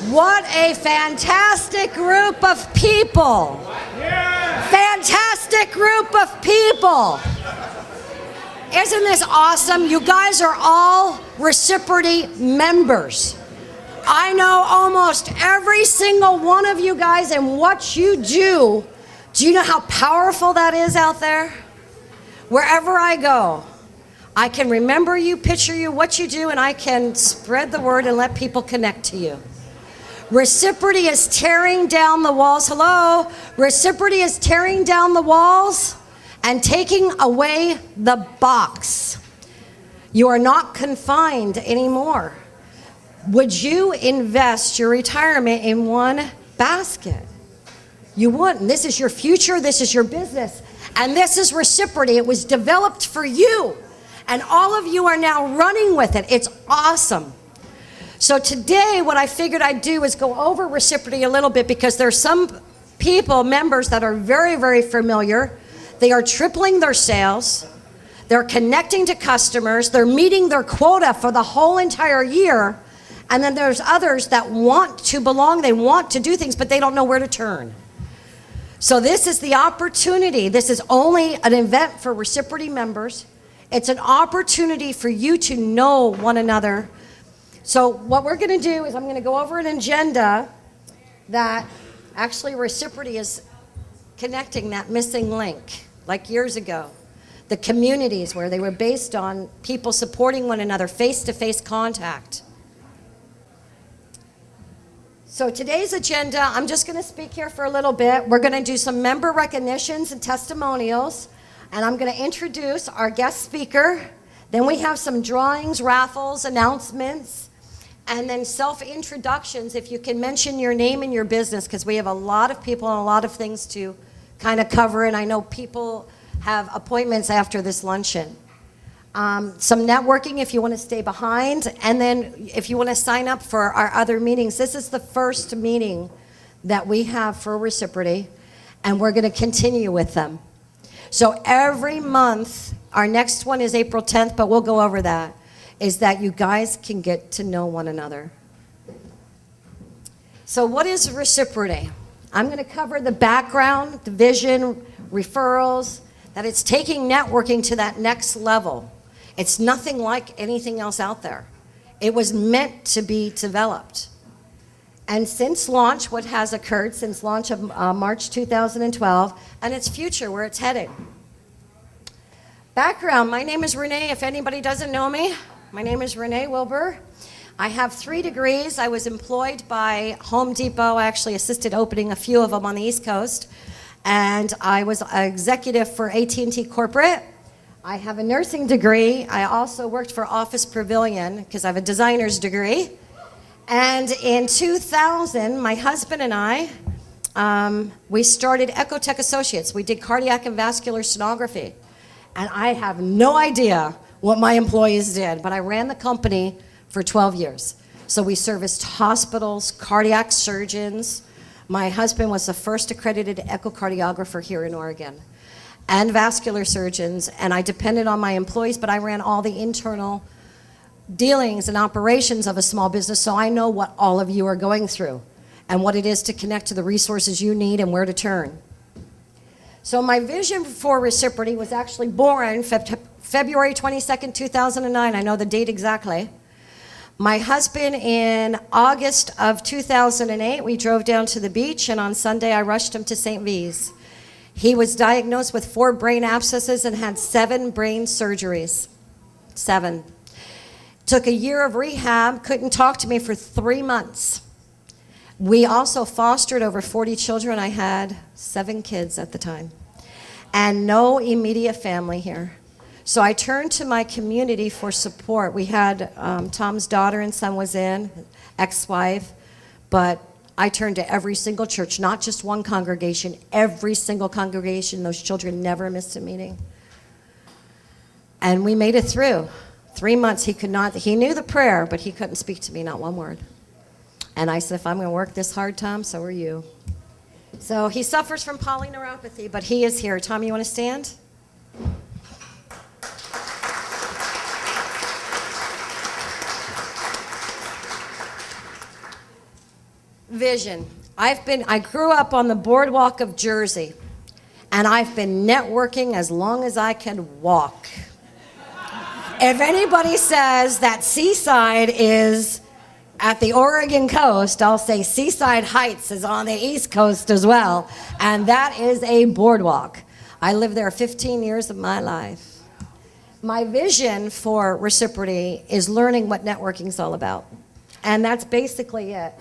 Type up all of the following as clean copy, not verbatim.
What a fantastic group of people. Fantastic group of people. Isn't this awesome? You guys are all Reciproty members. I know almost every single one of you guys, and what you do. Do you know how powerful that is out there? Wherever I go, I can remember you, picture you, what you do, and I can spread the word and let people connect to you. Reciproty is tearing down the walls. Hello? Reciproty is tearing down the walls and taking away the box. You are not confined anymore. Would you invest your retirement in one basket? You wouldn't. This is your future. This is your business. And this is Reciproty. It was developed for you. And all of you are now running with it. It's awesome. So today, what I figured I'd do is go over Reciproty a little bit, because there's some people, members, that are very, very familiar. They are tripling their sales. They're connecting to customers. They're meeting their quota for the whole entire year. And then there's others that want to belong. They want to do things, but they don't know where to turn. So this is the opportunity. This is only an event for Reciproty members. It's an opportunity for you to know one another. So what we're going to do is I'm going to go over an agenda that actually Reciproty is connecting that missing link, like years ago. The communities where they were based on people supporting one another, face-to-face contact. So today's agenda, I'm just going to speak here for a little bit. We're going to do some member recognitions and testimonials, and I'm going to introduce our guest speaker. Then we have some drawings, raffles, announcements, and then self-introductions, if you can mention your name and your business, because we have a lot of people and a lot of things to kind of cover, and I know people have appointments after this luncheon. Some networking if you want to stay behind, and then if you want to sign up for our other meetings. This is the first meeting that we have for Reciproty, and we're going to continue with them. So every month, our next one is April 10th, but we'll go over that, is that you guys can get to know one another. So what is Reciproty? I'm going to cover the background, the vision, referrals, that it's taking networking to that next level. It's nothing like anything else out there. It was meant to be developed. And since launch, what has occurred since launch of March 2012, and its future, where it's heading. Background, my name is Renee. If anybody doesn't know me, my name is Renee Wilbur. I have 3 degrees. I was employed by Home Depot. I actually assisted opening a few of them on the East Coast. And I was an executive for AT&T Corporate. I have a nursing degree. I also worked for Office Pavilion because I have a designer's degree. And in 2000, my husband and I, we started Ecotech Associates. We did cardiac and vascular sonography. And I have no idea what my employees did, but I ran the company for 12 years. So we serviced hospitals, cardiac surgeons. My husband was the first accredited echocardiographer here in Oregon, and vascular surgeons, and I depended on my employees, but I ran all the internal dealings and operations of a small business, so I know what all of you are going through and what it is to connect to the resources you need and where to turn. So my vision for Reciproty was actually born February 22nd, 2009. I know the date exactly. My husband, in August of 2008, we drove down to the beach, and on Sunday I rushed him to St. V's. He was diagnosed with 4 brain abscesses and had 7 brain surgeries. 7. Took a year of rehab, couldn't talk to me for 3 months. We also fostered over 40 children. I had 7 kids at the time, and no immediate family here. So I turned to my community for support. We had Tom's daughter and son was in, ex-wife, but I turned to every single church, not just one congregation, every single congregation. Those children never missed a meeting. And we made it through. 3 months, he knew the prayer, but he couldn't speak to me, not one word. And I said, if I'm going to work this hard, Tom, so are you. So he suffers from polyneuropathy, but he is here. Tom, you want to stand? Vision. I grew up on the boardwalk of Jersey, and I've been networking as long as I can walk. If anybody says that Seaside is at the Oregon coast, I'll say Seaside Heights is on the East Coast as well, and that is a boardwalk. I lived there 15 years of my life. My vision for Reciproty is learning what networking is all about, and that's basically it.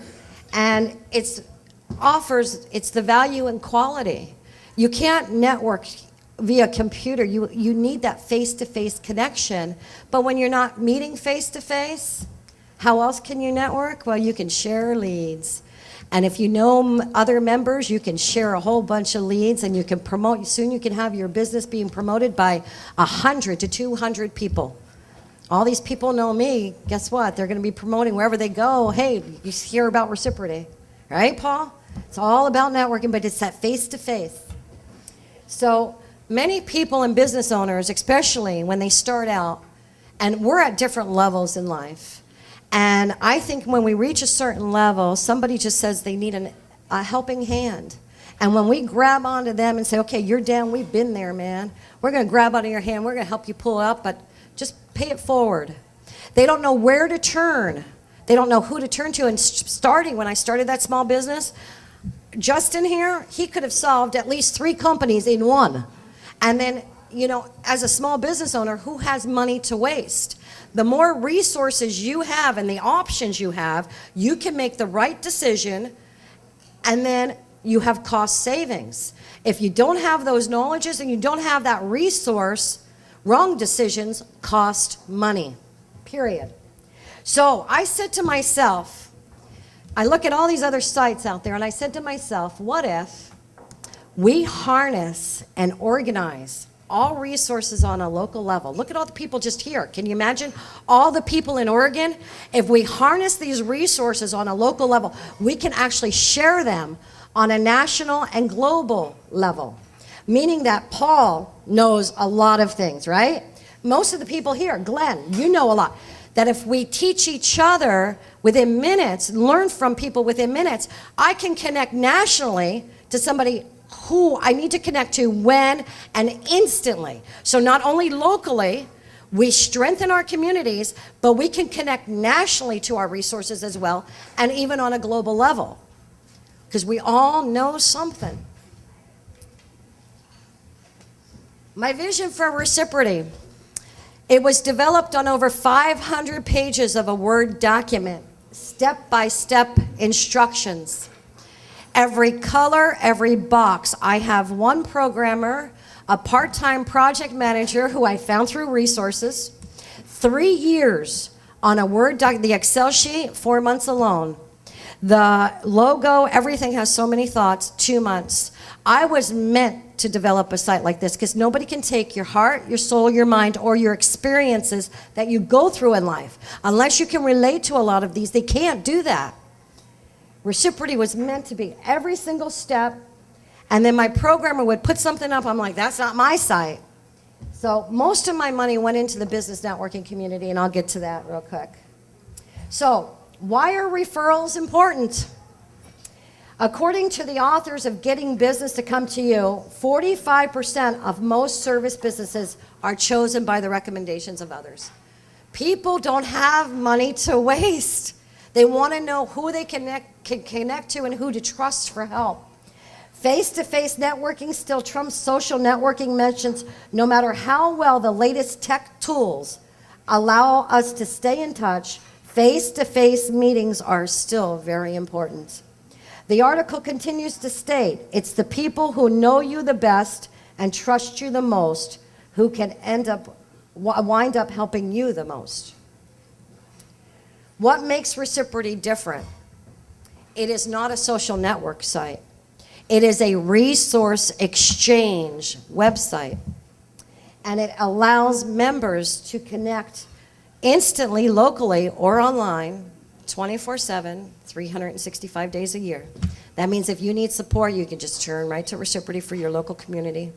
And it's the value in quality. You can't network via computer. You need that face-to-face connection, but when you're not meeting face-to-face, how else can you network? Well, you can share leads. And if you know other members, you can share a whole bunch of leads, and you can promote. Soon you can have your business being promoted by 100 to 200 people. All these people know me. Guess what? They're going to be promoting wherever they go. Hey, you hear about Reciproty, right, Paul? It's all about networking, but it's that face-to-face. So many people and business owners, especially when they start out, and we're at different levels in life, and I think when we reach a certain level, somebody just says they need a helping hand. And when we grab onto them and say, okay, you're down, we've been there, man. We're going to grab onto your hand. We're going to help you pull it up, but just pay it forward. They don't know where to turn. They don't know who to turn to. And when I started that small business, Justin here, he could have solved at least 3 companies in one. And then, as a small business owner, who has money to waste? The more resources you have and the options you have, you can make the right decision, and then you have cost savings. If you don't have those knowledges and you don't have that resource, wrong decisions cost money, period. So I said to myself, I look at all these other sites out there, and I said to myself, what if we harness and organize all resources on a local level? Look at all the people just here. Can you imagine all the people in Oregon? If we harness these resources on a local level, we can actually share them on a national and global level. Meaning that Paul knows a lot of things, right? Most of the people here, Glenn, you know a lot. That if we teach each other within minutes, learn from people within minutes, I can connect nationally to somebody who I need to connect to when and instantly. So not only locally, we strengthen our communities, but we can connect nationally to our resources as well, and even on a global level, because we all know something. My vision for Reciproty, it was developed on over 500 pages of a Word document, step-by-step instructions. Every color, every box. I have one programmer, a part-time project manager who I found through resources, 3 years on a Word doc, the Excel sheet, 4 months alone. The logo, everything has so many thoughts, 2 months. I was meant to develop a site like this because nobody can take your heart, your soul, your mind, or your experiences that you go through in life. Unless you can relate to a lot of these, they can't do that. Reciproty was meant to be every single step, and then my programmer would put something up. I'm like, that's not my site. So most of my money went into the business networking community, and I'll get to that real quick. So why are referrals important? According to the authors of Getting Business to Come to You, 45% of most service businesses are chosen by the recommendations of others. People don't have money to waste. They want to know who they can connect to and who to trust for help. Face-to-face networking still trumps social networking mentions, no matter how well the latest tech tools allow us to stay in touch. Face-to-face meetings are still very important. The article continues to state, it's the people who know you the best and trust you the most who can wind up helping you the most. What makes Reciproty different? It is not a social network site. It is a resource exchange website. And it allows members to connect instantly, locally, or online, 24/7, 365 days a year. That means if you need support, you can just turn right to Reciproty for your local community.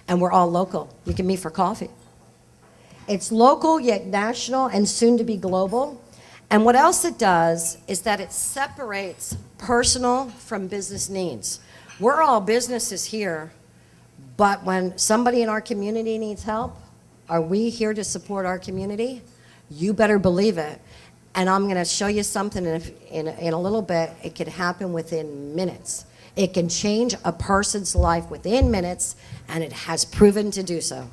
And we're all local. You can meet for coffee. It's local, yet national, and soon to be global. And what else it does is that it separates personal from business needs. We're all businesses here, but when somebody in our community needs help, are we here to support our community? You better believe it. And I'm going to show you something in a little bit. It can happen within minutes. It can change a person's life within minutes, and it has proven to do so.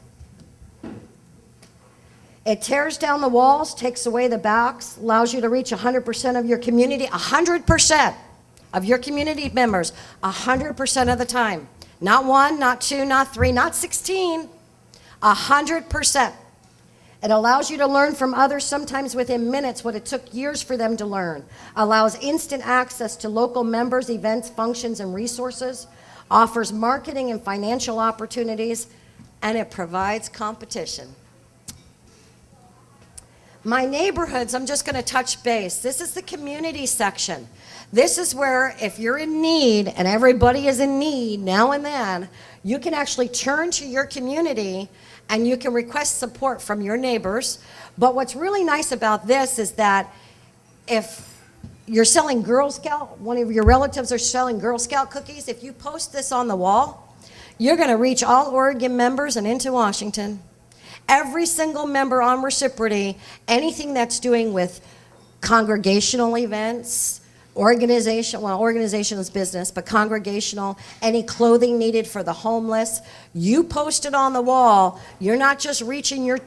It tears down the walls, takes away the box, allows you to reach 100% of your community, 100% of your community members, 100% of the time. Not 1, not 2, not 3, not 16, 100%. It allows you to learn from others, sometimes within minutes, what it took years for them to learn. Allows instant access to local members, events, functions, and resources. Offers marketing and financial opportunities, and it provides competition. My neighborhoods, I'm just going to touch base. This is the community section. This is where if you're in need, and everybody is in need now and then, you can actually turn to your community and you can request support from your neighbors. But what's really nice about this is that if you're selling Girl Scout, one of your relatives are selling Girl Scout cookies, if you post this on the wall, you're going to reach all Oregon members and into Washington. Every single member on Reciproty, anything that's doing with congregational events, organization is business, but congregational, any clothing needed for the homeless, you post it on the wall. You're not just reaching your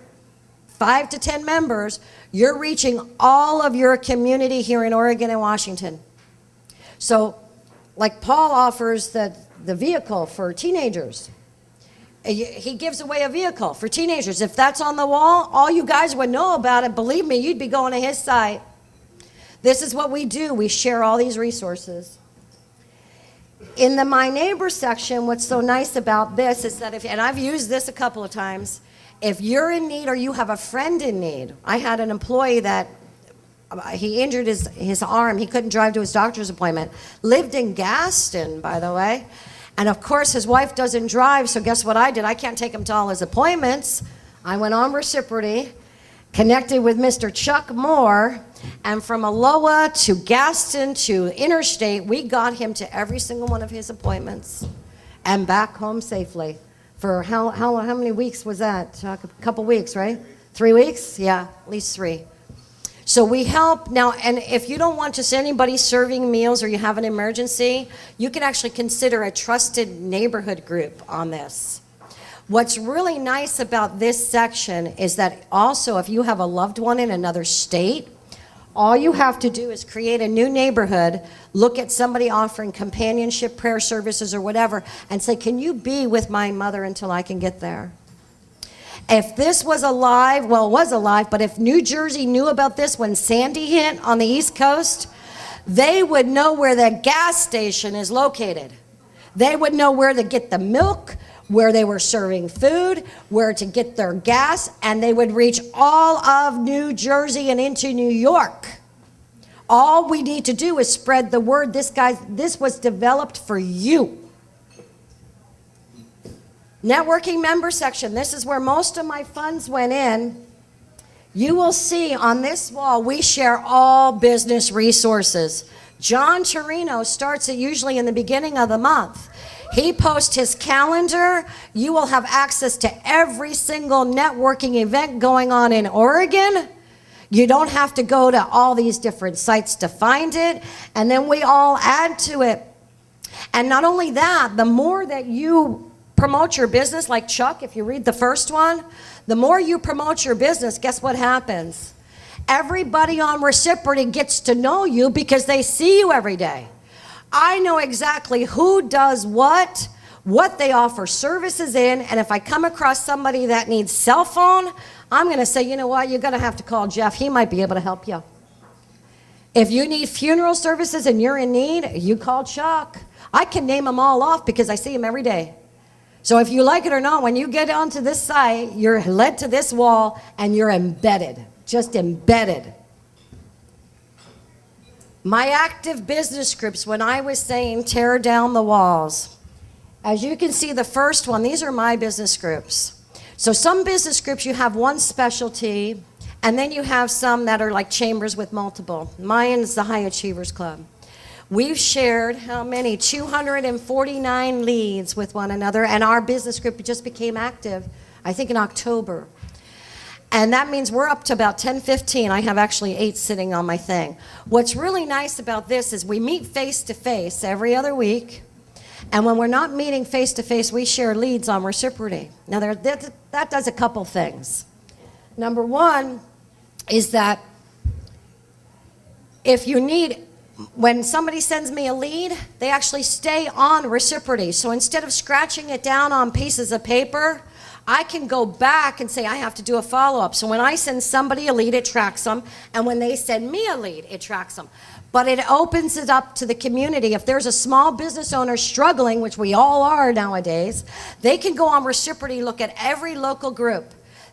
5 to 10 members, you're reaching all of your community here in Oregon and Washington. So, like Paul offers the vehicle for teenagers. He gives away a vehicle for teenagers. If that's on the wall, all you guys would know about it. Believe me, you'd be going to his site. This is what we do. We share all these resources. In the My Neighbor section, what's so nice about this is that and I've used this a couple of times, if you're in need or you have a friend in need. I had an employee that he injured his arm. He couldn't drive to his doctor's appointment. Lived in Gaston, by the way. And of course, his wife doesn't drive, so guess what I did? I can't take him to all his appointments. I went on Reciproty, connected with Mr. Chuck Moore, and from Aloha to Gaston to Interstate, we got him to every single one of his appointments and back home safely. For how many weeks was that, Chuck? A couple weeks, right? 3 weeks? Yeah, at least 3. So we help now, and if you don't want just anybody serving meals or you have an emergency, you can actually consider a trusted neighborhood group on this. What's really nice about this section is that also if you have a loved one in another state, all you have to do is create a new neighborhood, look at somebody offering companionship, prayer services, or whatever, and say, can you be with my mother until I can get there? If this was alive, well, it was alive, but if New Jersey knew about this when Sandy hit on the East Coast, they would know where the gas station is located. They would know where to get the milk, where they were serving food, where to get their gas, and they would reach all of New Jersey and into New York. All we need to do is spread the word. This was developed for you. Networking member section, this is where most of my funds went in. You will see on this wall, we share all business resources. John Torino starts it usually in the beginning of the month. He posts his calendar. You will have access to every single networking event going on in Oregon. You don't have to go to all these different sites to find it. And then we all add to it. And not only that, the more that you promote your business, like Chuck, if you read the first one, the more you promote your business, guess what happens? Everybody on Reciproty gets to know you because they see you every day. I know exactly who does what they offer services in, and if I come across somebody that needs cell phone, I'm going to say, you know what, you're going to have to call Jeff. He might be able to help you. If you need funeral services and you're in need, you call Chuck. I can name them all off because I see them every day. So if you like it or not, when you get onto this site, you're led to this wall and you're embedded, just embedded. My active business groups, when I was saying tear down the walls, as you can see the first one, these are my business groups. So some business groups, you have one specialty, and then you have some that are like chambers with multiple. Mine is the High Achievers Club. We've shared how many? 249 leads with one another, and our business group just became active, I think, in October. And that means we're up to about 10, 15. I have actually 8 sitting on my thing. What's really nice about this is we meet face-to-face every other week. And when we're not meeting face-to-face, we share leads on Reciproty. Now, that does a couple things. Number one is that if you need, when somebody sends me a lead, they actually stay on Reciproty. So instead of scratching it down on pieces of paper, I can go back and say I have to do a follow-up. So when I send somebody a lead, it tracks them. And when they send me a lead, it tracks them. But it opens it up to the community. If there's a small business owner struggling, which we all are nowadays, they can go on Reciproty, look at every local group.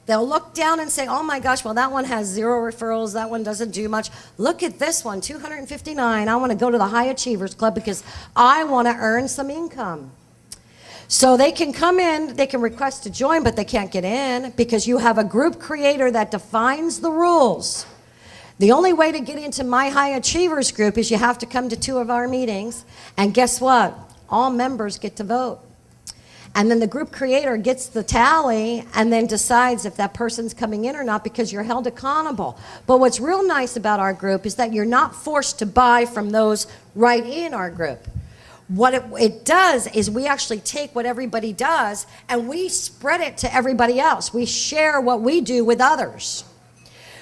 They'll look down and say, oh my gosh, well that one has 0 referrals, that one doesn't do much. Look at this one, 259. I want to go to the High Achievers Club because I want to earn some income. So they can come in, they can request to join, but they can't get in because you have a group creator that defines the rules. The only way to get into my High Achievers group is you have to come to 2 of our meetings, and guess what? All members get to vote. And then the group creator gets the tally and then decides if that person's coming in or not because you're held accountable. But what's real nice about our group is that you're not forced to buy from those right in our group. What it does is we actually take what everybody does and we spread it to everybody else. We share what we do with others.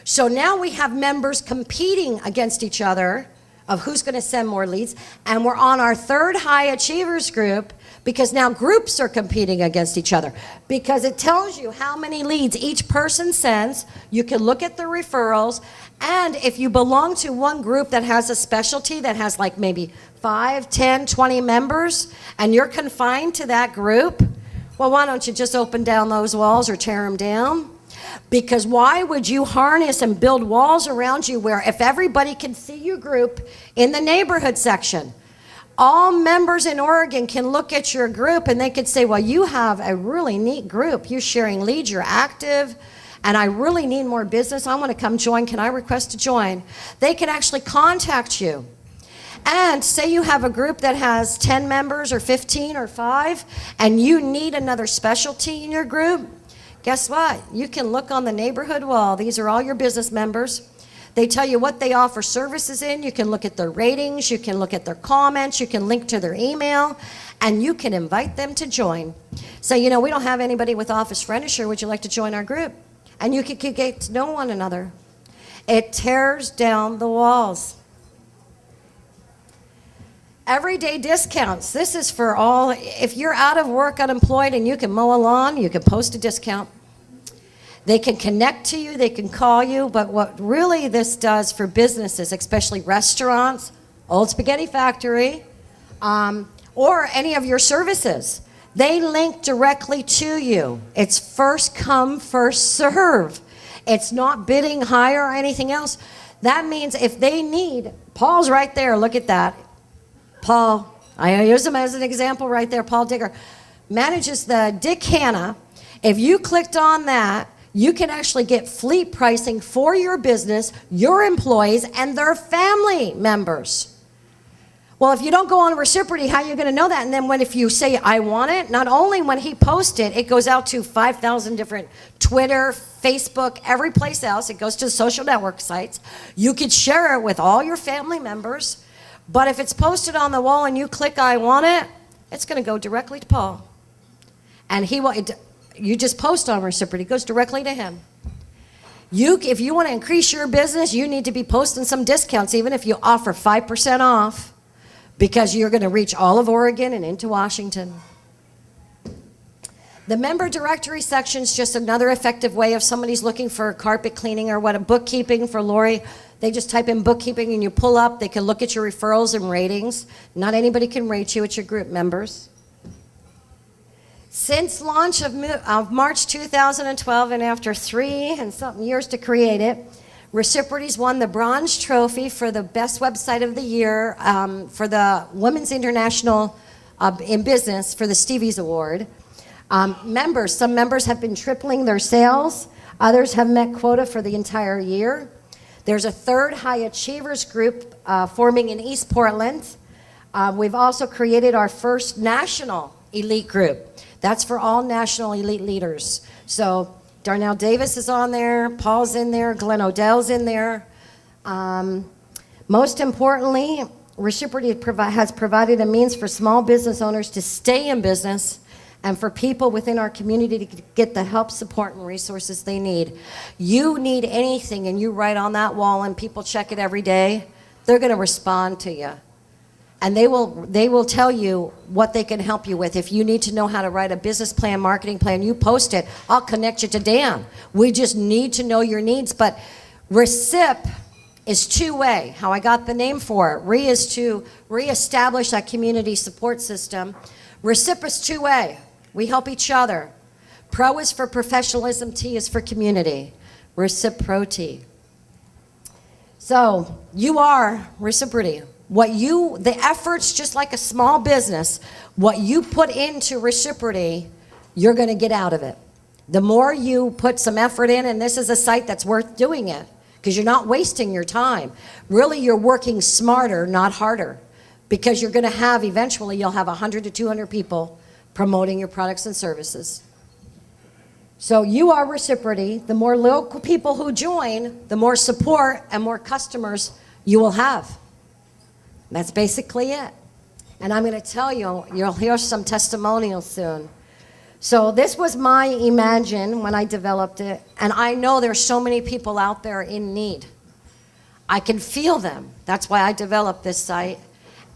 So now we have members competing against each other of who's going to send more leads. And we're on our 3rd High Achievers group because now groups are competing against each other. Because it tells you how many leads each person sends. You can look at the referrals. And if you belong to one group that has a specialty that has like maybe 5, 10, 20 members, and you're confined to that group, well, why don't you just open down those walls or tear them down? Because why would you harness and build walls around you where if everybody can see your group in the neighborhood section, all members in Oregon can look at your group and they could say, well, you have a really neat group. You're sharing leads, you're active, and I really need more business. I want to come join. Can I request to join? They can actually contact you. And say you have a group that has 10 members or 15 or 5, and you need another specialty in your group. Guess what? You can look on the neighborhood wall. These are all your business members. They tell you what they offer services in. You can look at their ratings. You can look at their comments. You can link to their email. And you can invite them to join. Say, you know, we don't have anybody with office furniture. Would you like to join our group? And you can get to know one another. It tears down the walls. Everyday discounts. This is for all. If you're out of work, unemployed, and you can mow a lawn, you can post a discount. They can connect to you, they can call you, but what really this does for businesses, especially restaurants, Old Spaghetti Factory, or any of your services, they link directly to you. It's first come, first serve. It's not bidding higher or anything else. That means if they need, Paul's right there, look at that. Paul, I use him as an example right there. Paul Digger manages the Dick Hanna. If you clicked on that, you can actually get fleet pricing for your business, your employees, and their family members. Well, if you don't go on Reciproty, how are you going to know that? And then if you say, I want it, not only when he posts it, it goes out to 5,000 different Twitter, Facebook, every place else. It goes to social network sites. You could share it with all your family members. But if it's posted on the wall and you click I want it, it's going to go directly to Paul. And he will, you just post on Reciproty, it goes directly to him. If you want to increase your business, you need to be posting some discounts, even if you offer 5% off, because you're going to reach all of Oregon and into Washington. The member directory section is just another effective way if somebody's looking for carpet cleaning or a bookkeeping for Lori. They just type in bookkeeping and you pull up. They can look at your referrals and ratings. Not anybody can rate you. It's your group members. Since launch of March 2012, and after 3 and something years to create it, Reciproty's won the Bronze Trophy for the best website of the year for the Women's International in Business for the Stevie's Award. Some members have been tripling their sales. Others have met quota for the entire year. There's a 3rd High Achievers group forming in East Portland. We've also created our first national elite group. That's for all national elite leaders. So Darnell Davis is on there, Paul's in there, Glenn Odell's in there. Most importantly, Reciproty has provided a means for small business owners to stay in business and for people within our community to get the help, support, and resources they need. You need anything and you write on that wall and people check it every day, they're going to respond to you. And they will tell you what they can help you with. If you need to know how to write a business plan, marketing plan, you post it. I'll connect you to Dan. We just need to know your needs. But Recip is two-way. How I got the name for it. Re is to reestablish that community support system. Recip is two-way. We help each other. Pro is for professionalism. T is for community. Reciproti. So you are Reciproti. The efforts, just like a small business, what you put into Reciproti, you're going to get out of it. The more you put some effort in, and this is a site that's worth doing it, because you're not wasting your time. Really, you're working smarter, not harder, because you're going to have, eventually, you'll have 100 to 200 people promoting your products and services. So you are Reciproti. The more local people who join, the more support and more customers you will have. That's basically it. And I'm going to tell you, you'll hear some testimonials soon. So this was my imagine when I developed it. And I know there's so many people out there in need. I can feel them. That's why I developed this site.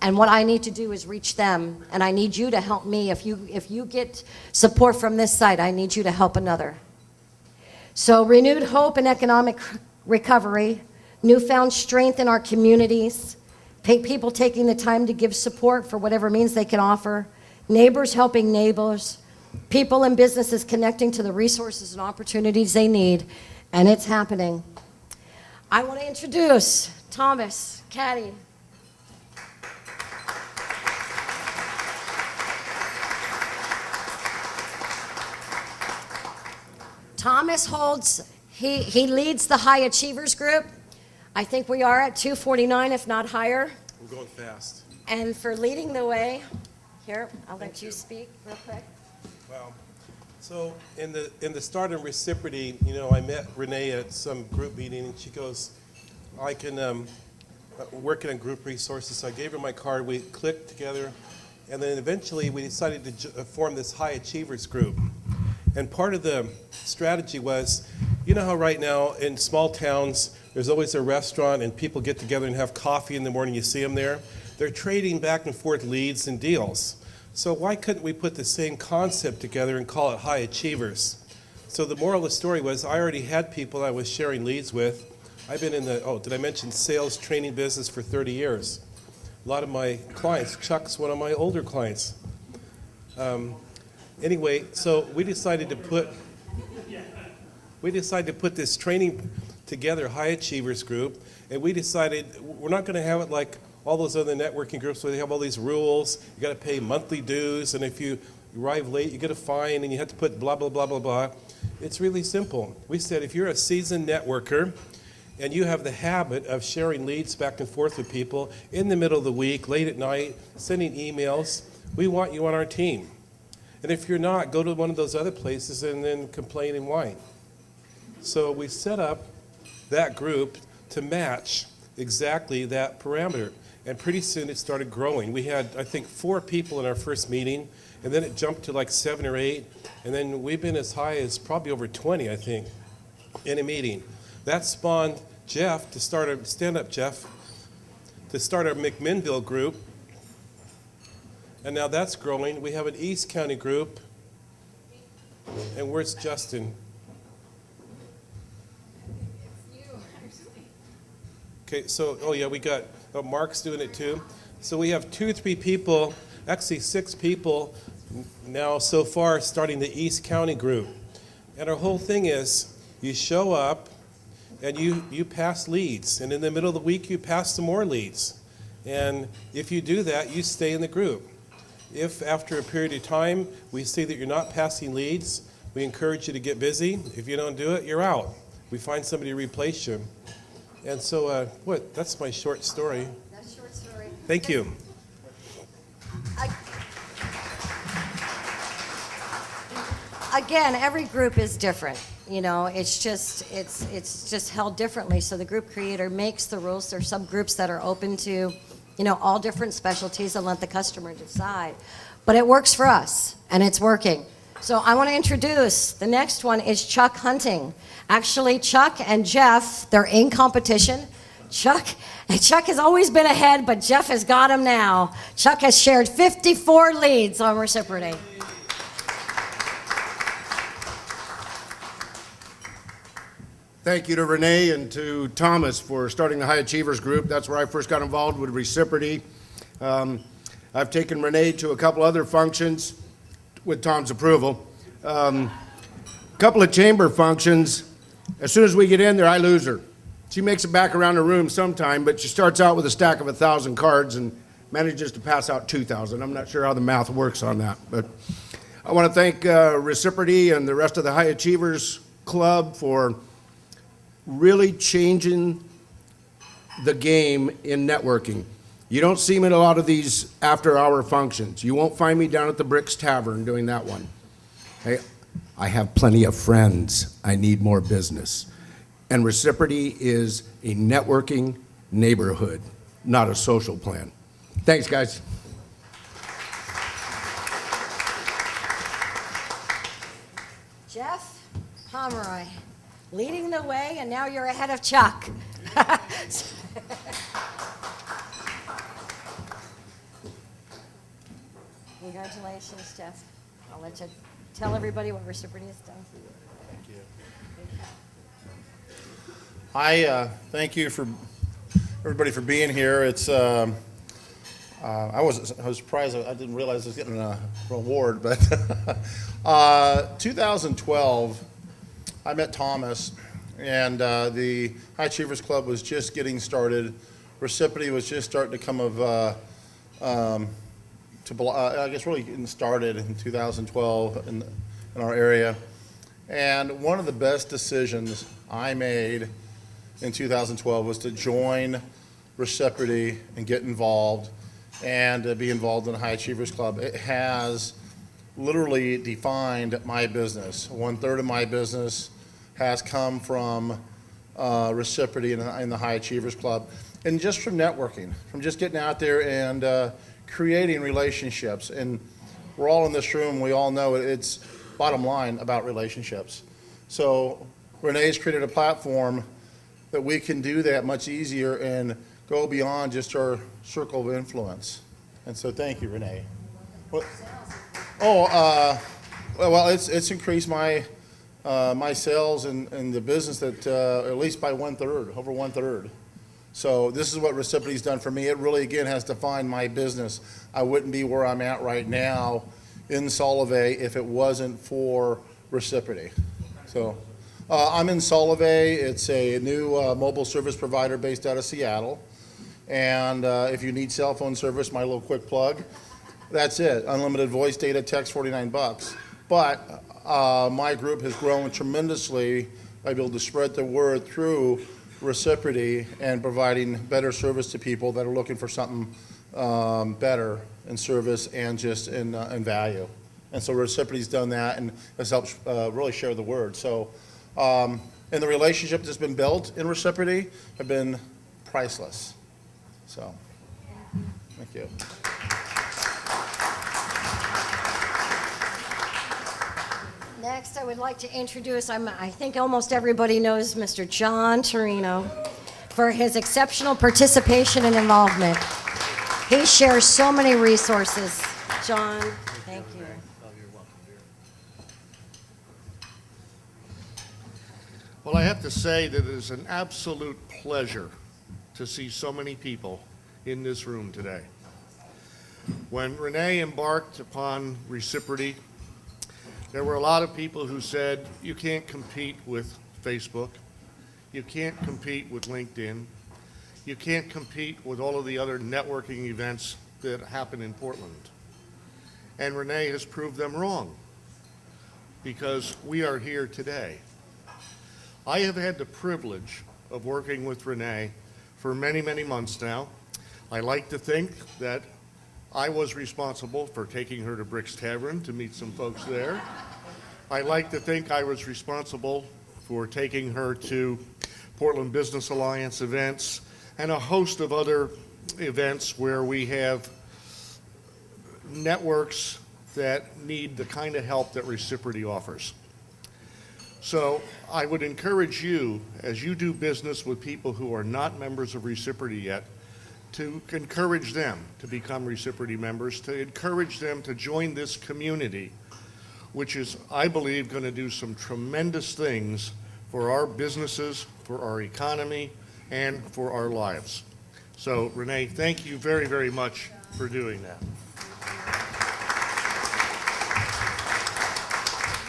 And what I need to do is reach them. And I need you to help me. If you get support from this site, I need you to help another. So renewed hope and economic recovery, newfound strength in our communities, people taking the time to give support for whatever means they can offer, neighbors helping neighbors, people and businesses connecting to the resources and opportunities they need, and it's happening. I want to introduce Thomas Caddy. Thomas he leads the High Achievers group. I think we are at 249, if not higher. We're going fast. And for leading the way, here, I'll let you speak real quick. Well, so in the start of Reciprity, I met Renee at some group meeting, and she goes, I can work in group resources. So I gave her my card. We clicked together, and then eventually we decided to form this High Achievers group. And part of the strategy was, how right now in small towns, there's always a restaurant and people get together and have coffee in the morning, you see them there. They're trading back and forth leads and deals. So why couldn't we put the same concept together and call it High Achievers? So the moral of the story was I already had people I was sharing leads with. I've been in did I mention sales training business for 30 years. A lot of my clients, Chuck's one of my older clients. Anyway, so we decided to put this training together, High Achievers group, and we decided we're not going to have it like all those other networking groups where they have all these rules. You got to pay monthly dues, and if you arrive late, you get a fine, and you have to put blah, blah, blah, blah, blah. It's really simple. We said if you're a seasoned networker and you have the habit of sharing leads back and forth with people in the middle of the week, late at night, sending emails, we want you on our team. And if you're not, go to one of those other places and then complain and whine. So we set up that group to match exactly that parameter. And pretty soon it started growing. We had, I think, 4 people in our first meeting, and then it jumped to like 7 or 8, and then we've been as high as probably over 20, I think, in a meeting. That spawned Jeff to start our McMinnville group, and now that's growing. We have an East County group, and where's Justin? Okay, so, we got, Mark's doing it too. So we have 2 or 3 people, actually 6 people now so far starting the East County group. And our whole thing is you show up and you pass leads. And in the middle of the week, you pass some more leads. And if you do that, you stay in the group. If after a period of time we see that you're not passing leads, we encourage you to get busy. If you don't do it, you're out. We find somebody to replace you. And so, that's my short story. That's short story. Thank you. again, every group is different. You know, it's just held differently. So the group creator makes the rules. There's some groups that are open to, you know, all different specialties and let the customer decide. But it works for us, and it's working. So I want to introduce, the next one is Chuck Hunting. Actually, Chuck and Jeff, they're in competition. Chuck has always been ahead, but Jeff has got him now. Chuck has shared 54 leads on Reciproty. Thank you to Renee and to Thomas for starting the High Achievers Group. That's where I first got involved with Reciproty. I've taken Renee to a couple other functions with Tom's approval. Couple of chamber functions. As soon as we get in there, I lose her. She makes it back around the room sometime, but she starts out with a stack of 1,000 cards and manages to pass out 2,000. I'm not sure how the math works on that, but I want to thank Reciproty and the rest of the High Achievers Club for really changing the game in networking. You don't see me at a lot of these after-hour functions. You won't find me down at the Bricks Tavern doing that one. Hey, I have plenty of friends. I need more business. And Reciproty is a networking neighborhood, not a social plan. Thanks, guys. Jeff Pomeroy, leading the way, and now you're ahead of Chuck. Congratulations, Jeff. I'll let you tell everybody what Reciproty has done for you. Thank you. I thank you for everybody for being here. It's I was surprised. I didn't realize I was getting an award, but 2012, I met Thomas, and the High Achievers Club was just getting started. Reciproty was just starting to come of. I guess really getting started in 2012 in our area. And one of the best decisions I made in 2012 was to join Reciproty and get involved and be involved in the High Achievers Club. It has literally defined my business. 1/3 of my business has come from Reciproty and the High Achievers Club. And just from networking, from just getting out there and creating relationships. And we're all in this room, we all know it's bottom line about relationships. So Renee's created a platform that we can do that much easier and go beyond just our circle of influence. And so thank you, Renee. Well, it's increased my my sales and the business that at least by 1/3, over 1/3. So this is what Reciproty's done for me. It really, again, has defined my business. I wouldn't be where I'm at right now in Solivay if it wasn't for Reciproty. So I'm in Solivay. It's a new mobile service provider based out of Seattle. And if you need cell phone service, my little quick plug, that's it. Unlimited voice, data, text, $49. But my group has grown tremendously by being able to spread the word through Reciproty and providing better service to people that are looking for something better in service and just in value. And so Reciproty's done that and has helped really share the word. So, and the relationship that's been built in Reciproty have been priceless. So, thank you. Next, I would like to introduce, I think almost everybody knows Mr. John Torino for his exceptional participation and involvement. He shares so many resources. John, thank you. Well, I have to say that it is an absolute pleasure to see so many people in this room today. When Renee embarked upon Reciproty, there were a lot of people who said, you can't compete with Facebook, you can't compete with LinkedIn, you can't compete with all of the other networking events that happen in Portland. And Renee has proved them wrong, because we are here today. I have had the privilege of working with Renee for many, many months now. I like to think that I was responsible for taking her to Bricks Tavern to meet some folks there. I like to think I was responsible for taking her to Portland Business Alliance events and a host of other events where we have networks that need the kind of help that Reciproty offers. So I would encourage you, as you do business with people who are not members of Reciproty yet, to encourage them to become Reciproty members, to encourage them to join this community, which is, I believe, going to do some tremendous things for our businesses, for our economy, and for our lives. So, Renee, thank you very, very much for doing that.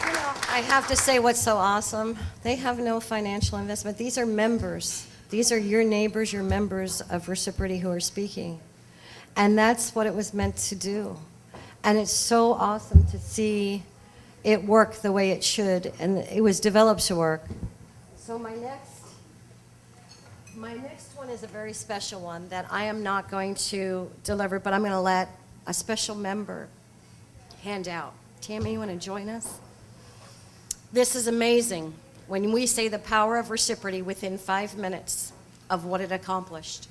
You know, I have to say what's so awesome. They have no financial investment. These are members. These are your neighbors, your members of Reciproty who are speaking. And that's what it was meant to do. And it's so awesome to see it work the way it should. And it was developed to work. So my next one is a very special one that I am not going to deliver, but I'm going to let a special member hand out. Tammy, you want to join us? This is amazing when we say the power of Reciproty within 5 minutes of what it accomplished.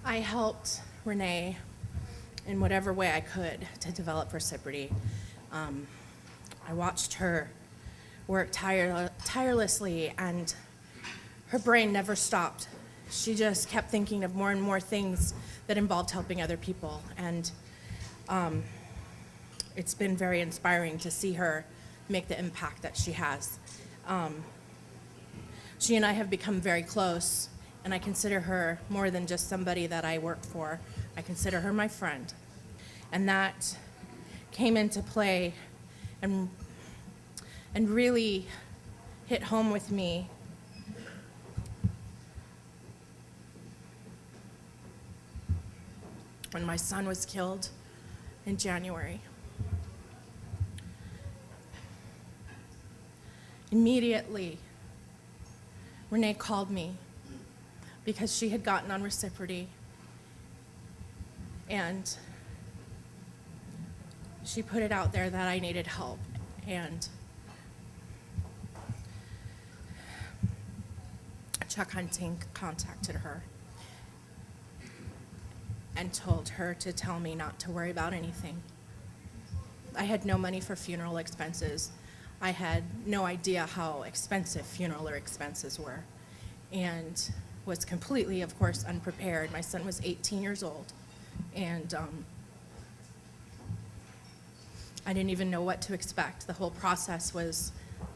I helped Renee in whatever way I could to develop Reciproty. I watched her work tirelessly, and her brain never stopped. She just kept thinking of more and more things that involved helping other people, and it's been very inspiring to see her make the impact that she has. She and I have become very close, and I consider her more than just somebody that I work for. I consider her my friend. And that came into play and really hit home with me when my son was killed in January. Immediately, Renee called me because she had gotten on Reciproty, and she put it out there that I needed help, and Chuck Hunting contacted her and told her to tell me not to worry about anything. I had no money for funeral expenses. I had no idea how expensive funeral expenses were, and was completely, of course, unprepared. My son was 18 years old, and I didn't even know what to expect. The whole process was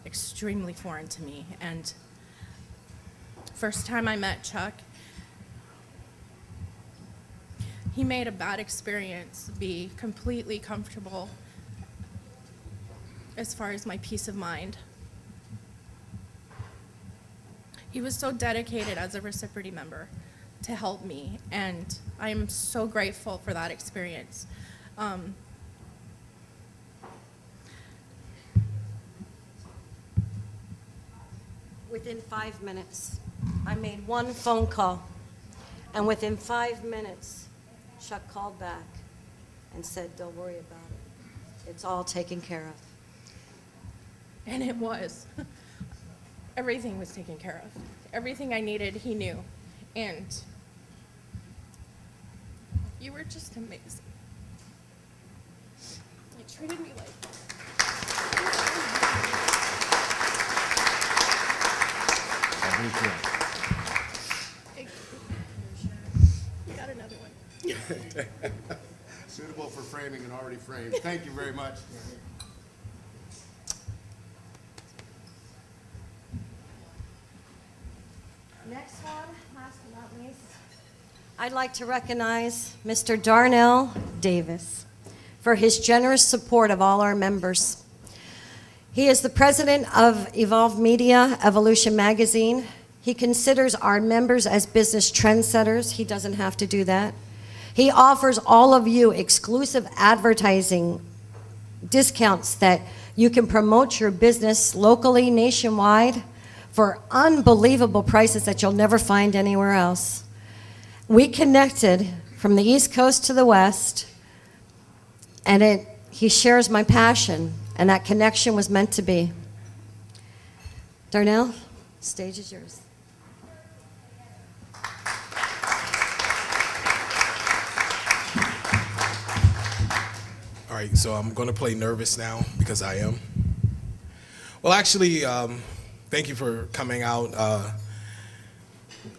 extremely foreign to me, and first time I met Chuck, he made a bad experience be completely comfortable as far as my peace of mind. He was so dedicated as a Reciproty member to help me, and I am so grateful for that experience. Within 5 minutes, I made one phone call, and within 5 minutes, Chuck called back and said, "Don't worry about it. It's all taken care of." And it was. Everything was taken care of. Everything I needed, he knew. And you were just amazing. You treated me like... Thank you. You got another one. Suitable for framing and already framed. Thank you very much. Next one, last but not least, I'd like to recognize Mr. Darnell Davis for his generous support of all our members. He is the president of Evolve Media Evolution Magazine. He considers our members as business trendsetters. He doesn't have to do that. He offers all of you exclusive advertising discounts that you can promote your business locally, nationwide, for unbelievable prices that you'll never find anywhere else. We connected from the East Coast to the West, and he shares my passion, and that connection was meant to be. Darnell, stage is yours. All right, so I'm going to play nervous now because I am. Well, actually, thank you for coming out.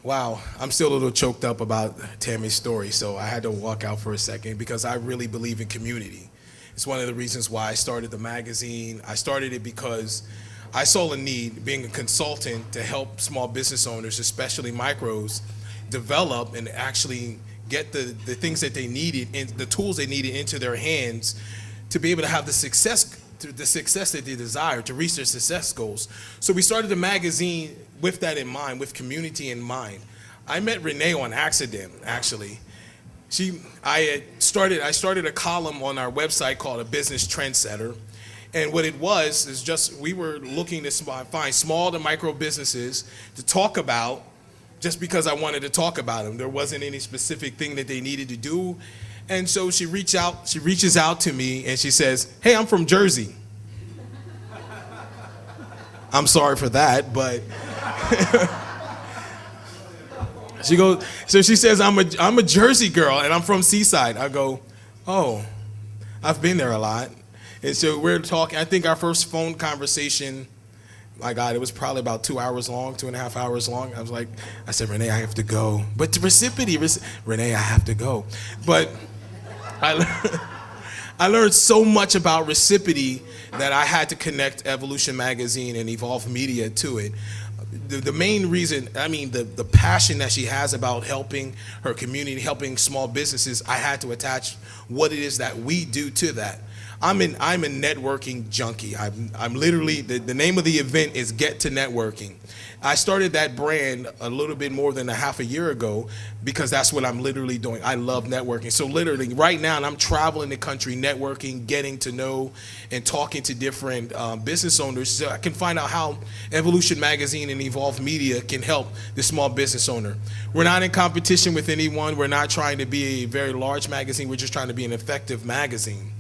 Wow, I'm still a little choked up about Tammy's story, so I had to walk out for a second because I really believe in community. It's one of the reasons why I started the magazine. I started it because I saw a need, being a consultant, to help small business owners, especially micros, develop and actually get the things that they needed and the tools they needed into their hands to be able to have the success that they desire, to reach their success goals. So we started the magazine with that in mind, with community in mind. I met Renee on accident, actually. I started a column on our website called A Business Trendsetter. And what it was is just we were looking to find small to micro businesses to talk about, just because I wanted to talk about them. There wasn't any specific thing that they needed to do. And so she reaches out to me and she says, "Hey, I'm from Jersey." I'm sorry for that, but she says, I'm a Jersey girl and I'm from Seaside. I go, "Oh, I've been there a lot." And so we're talking, I think our first phone conversation, my God, it was probably about 2 hours long, 2.5 hours long. I said, "Renee, I have to go." But to Reciproty, Renee, I have to go. But I learned so much about Reciproty that I had to connect Evolution Magazine and Evolve Media to it. The main reason, the passion that she has about helping her community, helping small businesses, I had to attach what it is that we do to that. I'm a networking junkie. I'm literally, the name of the event is Get to Networking. I started that brand a little bit more than a half a year ago because that's what I'm literally doing. I love networking. So literally right now I'm traveling the country networking, getting to know and talking to different business owners so I can find out how Evolution Magazine and Evolve Media can help the small business owner. We're not in competition with anyone. We're not trying to be a very large magazine. We're just trying to be an effective magazine.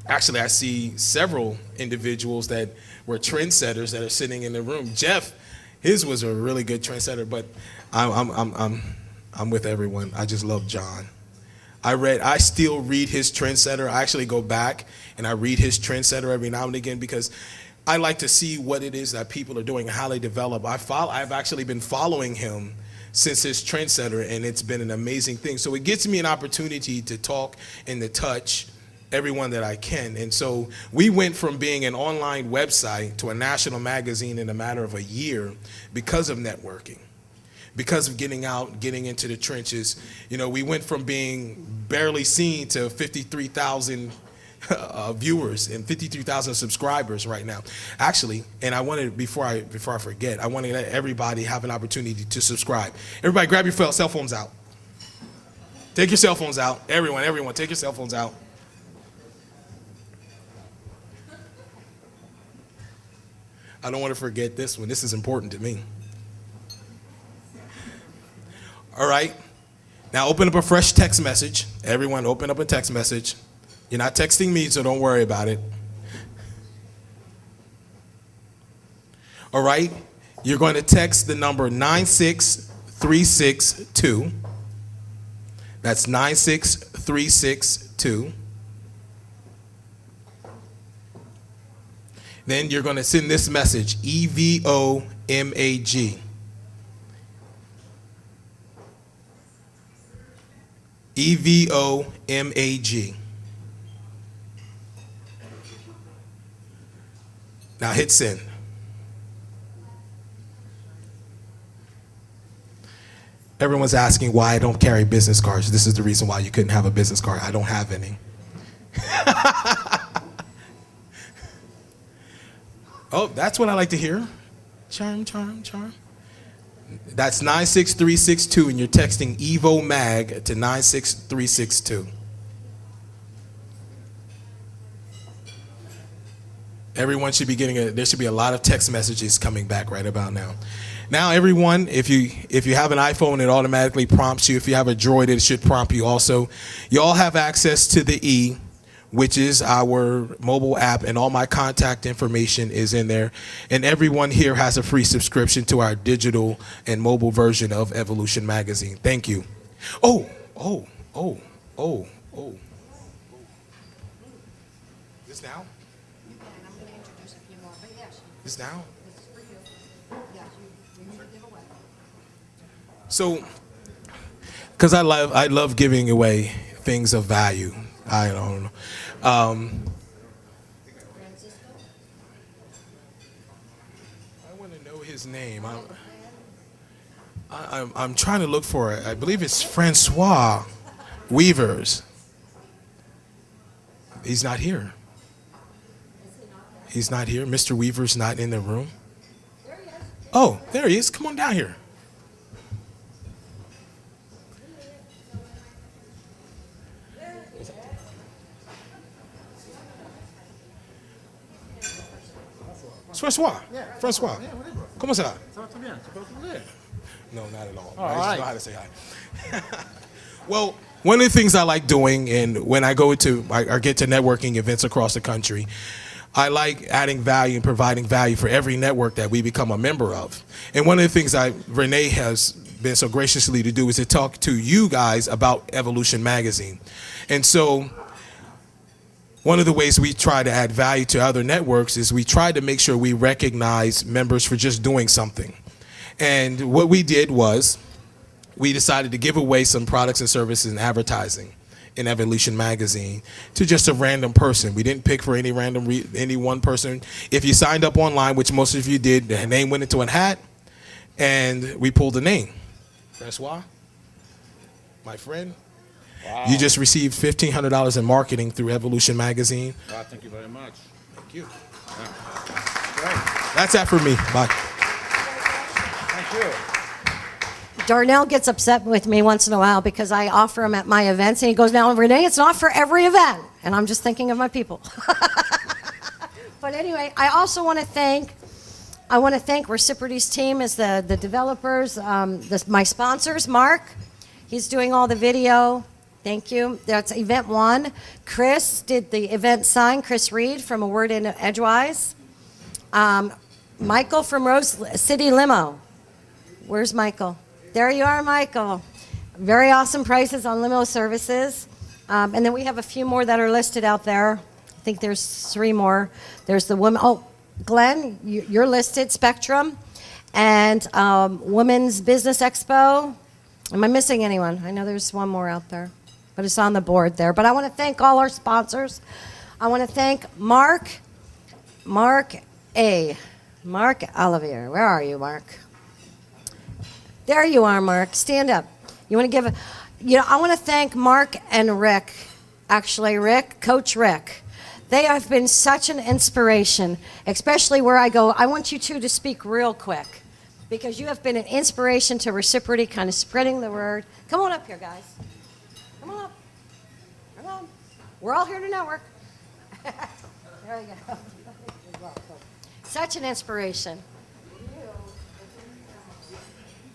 Actually, I see several individuals that were trendsetters that are sitting in the room. Jeff, his was a really good trendsetter, but I'm with everyone. I just love John. I still read his trendsetter. I actually go back and I read his trendsetter every now and again because I like to see what it is that people are doing and how they develop. I've actually been following him since his trendsetter, and it's been an amazing thing. So it gives me an opportunity to talk and to touch everyone that I can. And so we went from being an online website to a national magazine in a matter of a year because of networking, because of getting out, getting into the trenches. You know, we went from being barely seen to 53,000 viewers and 53,000 subscribers right now. Actually, and I wanted, before I forget, I want to let everybody have an opportunity to subscribe. Everybody grab your cell phones out. Take your cell phones out. Everyone, take your cell phones out. I don't want to forget this one. This is important to me. All right. Now open up a fresh text message. Everyone, open up a text message. You're not texting me, so don't worry about it. All right. You're going to text the number 96362. That's 96362. Then you're going to send this message, EVOMAG. EVOMAG. Now hit send. Everyone's asking why I don't carry business cards. This is the reason why you couldn't have a business card. I don't have any. Oh, that's what I like to hear. Charm, charm, charm. That's 96362, and you're texting Evo Mag to 96362. Everyone should be getting there should be a lot of text messages coming back right about now. Now, everyone, if you have an iPhone, it automatically prompts you. If you have a Droid, it should prompt you also. You all have access to the E, which is our mobile app, and all my contact information is in there. And everyone here has a free subscription to our digital and mobile version of Evolution Magazine. Thank you. Oh. This now? This now? So, because I love giving away things of value. I don't know. I want to know his name. I'm trying to look for it. I believe it's Francois Weavers. He's not here. He's not here. Mr. Weaver's not in the room. Oh, there he is. Come on down here. François. François. Comment ça va? Ça va très bien. Tu peux retourner? No, not at all. All I just right. know how to say hi. Well, one of the things I like doing, and when I go to, I get to networking events across the country, I like adding value and providing value for every network that we become a member of. And one of the things Renee has been so graciously to do is to talk to you guys about Evolution Magazine. And so one of the ways we try to add value to other networks is we try to make sure we recognize members for just doing something. And what we did was we decided to give away some products and services and advertising in Evolution Magazine to just a random person. We didn't pick for any any one person. If you signed up online, which most of you did, the name went into a hat, and we pulled the name. Francois, my friend. Wow. You just received $1,500 in marketing through Evolution Magazine. Wow, thank you very much. Thank you. Great. That's that for me. Bye. Thank you. Darnell gets upset with me once in a while because I offer him at my events, and he goes, "Now, Renee, it's not for every event." And I'm just thinking of my people. But anyway, I also want to thank Reciproty's team as the developers, my sponsors, Mark. He's doing all the video. Thank you. That's event one. Chris did the event sign, Chris Reed from A Word in Edgewise. Michael from Rose City Limo. Where's Michael? There you are, Michael. Very awesome prices on limo services. And then we have a few more that are listed out there. I think there's 3 more. There's the woman. Oh, Glenn, you're listed. Spectrum. And Women's Business Expo. Am I missing anyone? I know there's one more out there, but it's on the board there. But I want to thank all our sponsors. I want to thank Mark Olivier. Where are you, Mark? There you are, Mark. Stand up. You want to I want to thank Mark and Rick. Actually, Coach Rick. They have been such an inspiration, especially where I go. I want you two to speak real quick, because you have been an inspiration to Reciproty, kind of spreading the word. Come on up here, guys. Come on up. Come on. We're all here to network. There you go. You're welcome. Such an inspiration.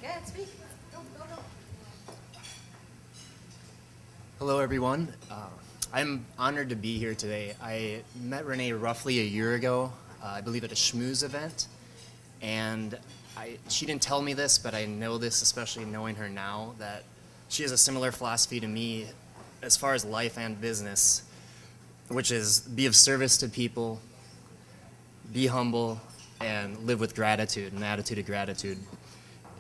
Go ahead, speak. Go. Hello, everyone. I'm honored to be here today. I met Renee roughly a year ago, I believe at a Schmooze event, and she didn't tell me this, but I know this, especially knowing her now, that she has a similar philosophy to me as far as life and business, which is be of service to people, be humble, and live with gratitude, an attitude of gratitude.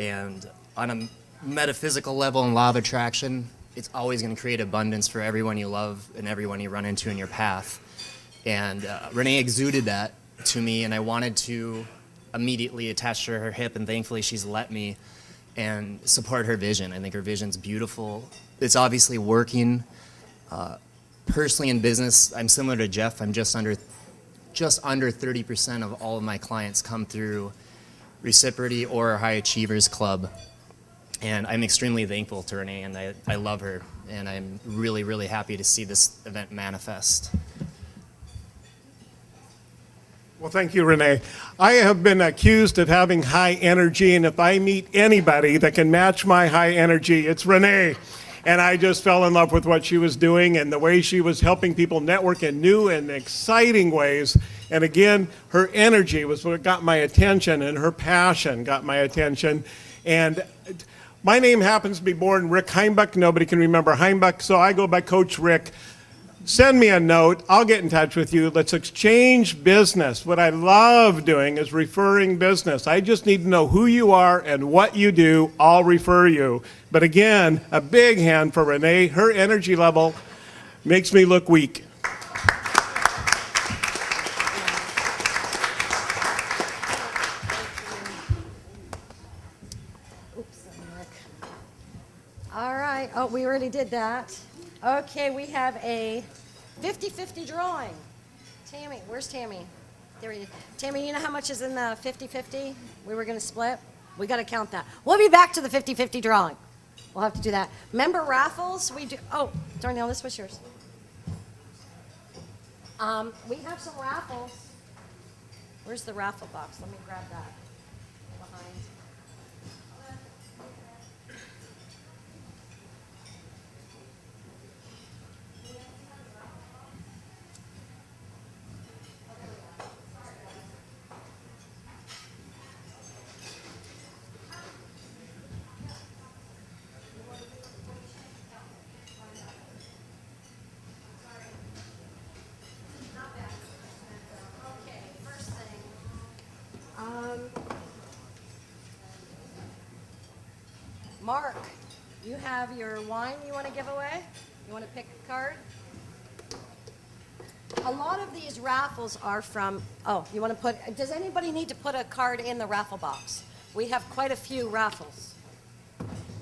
And on a metaphysical level and law of attraction, it's always going to create abundance for everyone you love and everyone you run into in your path. And Renee exuded that to me, and I wanted to immediately attach to her hip, and thankfully she's let me, and support her vision. I think her vision's beautiful. It's obviously working. Personally in business, I'm similar to Jeff. I'm just under 30% of all of my clients come through Reciproty or our High Achievers Club. And I'm extremely thankful to Renee, and I love her, and I'm really, really happy to see this event manifest. Well, thank you, Renee. I have been accused of having high energy, and if I meet anybody that can match my high energy, it's Renee. And I just fell in love with what she was doing and the way she was helping people network in new and exciting ways. And again, her energy was what got my attention, and her passion got my attention. And my name happens to be born Rick Heimbuck. Nobody can remember Heimbuck, so I go by Coach Rick. Send me a note. I'll get in touch with you. Let's exchange business. What I love doing is referring business. I just need to know who you are and what you do. I'll refer you. But again, a big hand for Renee. Her energy level makes me look weak. All right. Oh, we already did that. Okay, we have a 50-50 drawing. Tammy, where's Tammy? There he is. Tammy, you know how much is in the 50-50 we were going to split? We got to count that. We'll be back to the 50-50 drawing. We'll have to do that. Member raffles, we do. Oh, Darnell, this was yours. We have some raffles. Where's the raffle box? Let me grab that. Behind. Mark, you have your wine you want to give away? You want to pick a card? A lot of these raffles are from, oh, you want to put, does anybody need to put a card in the raffle box? We have quite a few raffles.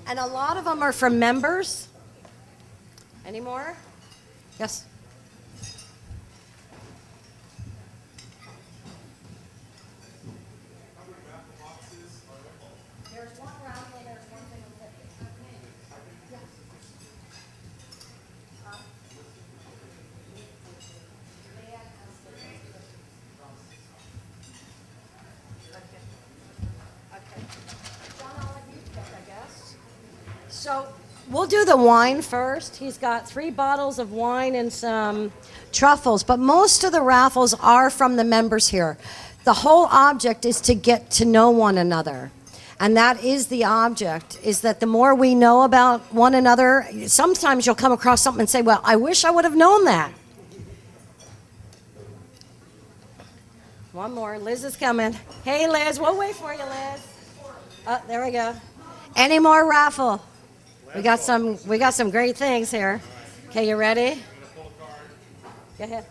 And a lot of them are from members. Any more? Yes? There's one raffle, there's one thing with 50. Yes. Okay. John, I'll let you pick, I guess. So we'll do the wine first. He's got 3 bottles of wine and some truffles, but most of the raffles are from the members here. The whole object is to get to know one another. And that is the object, is that the more we know about one another, sometimes you'll come across something and say, well, I wish I would have known that. One more. Liz is coming. Hey, Liz. We'll wait for you, Liz. Oh, there we go. Any more raffle? We got some great things here. Okay, you ready? Go ahead.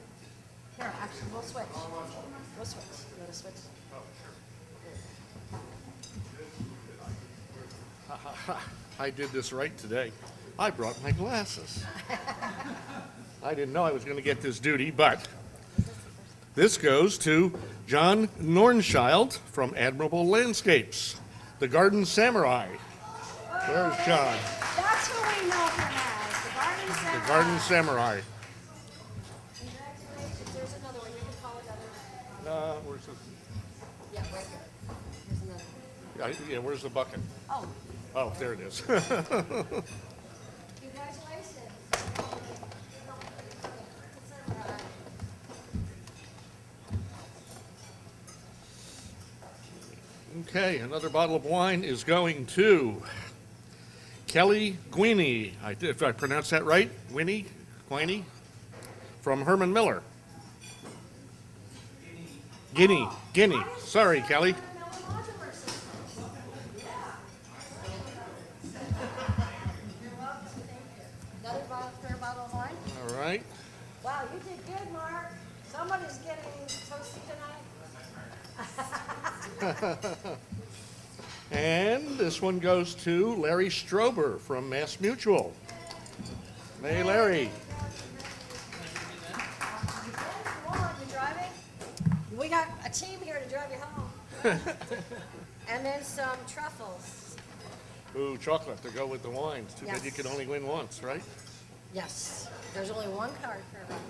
Here, actually, we'll switch. We'll switch. You want to switch? I did this right today. I brought my glasses. I didn't know I was going to get this duty, but this goes to John Nornschild from Admirable Landscapes, the Garden Samurai. There's John, That's who we know him as, the Garden Samurai. the Garden Samurai. Congratulations. There's another one. You can call it other. Where's the, Yeah, right here. Here's another one. yeah, where's the bucket? Oh, Oh, there it is. congratulations. Okay, another bottle of wine is going to Kelly Guiney. If I pronounced that right, Guiney, from Herman Miller. Guinea. Sorry, Kelly. Another fair bottle of wine. All right. Wow, you did good, Mark. Somebody's getting toasty tonight. And this one goes to Larry Strober from Mass Mutual. Hey, Larry. Come on, you driving? We got a team here to drive you home. And then some truffles. Ooh, chocolate to go with the wines. Too bad you Yes. can only win once, right? Yes. There's only one card for everyone.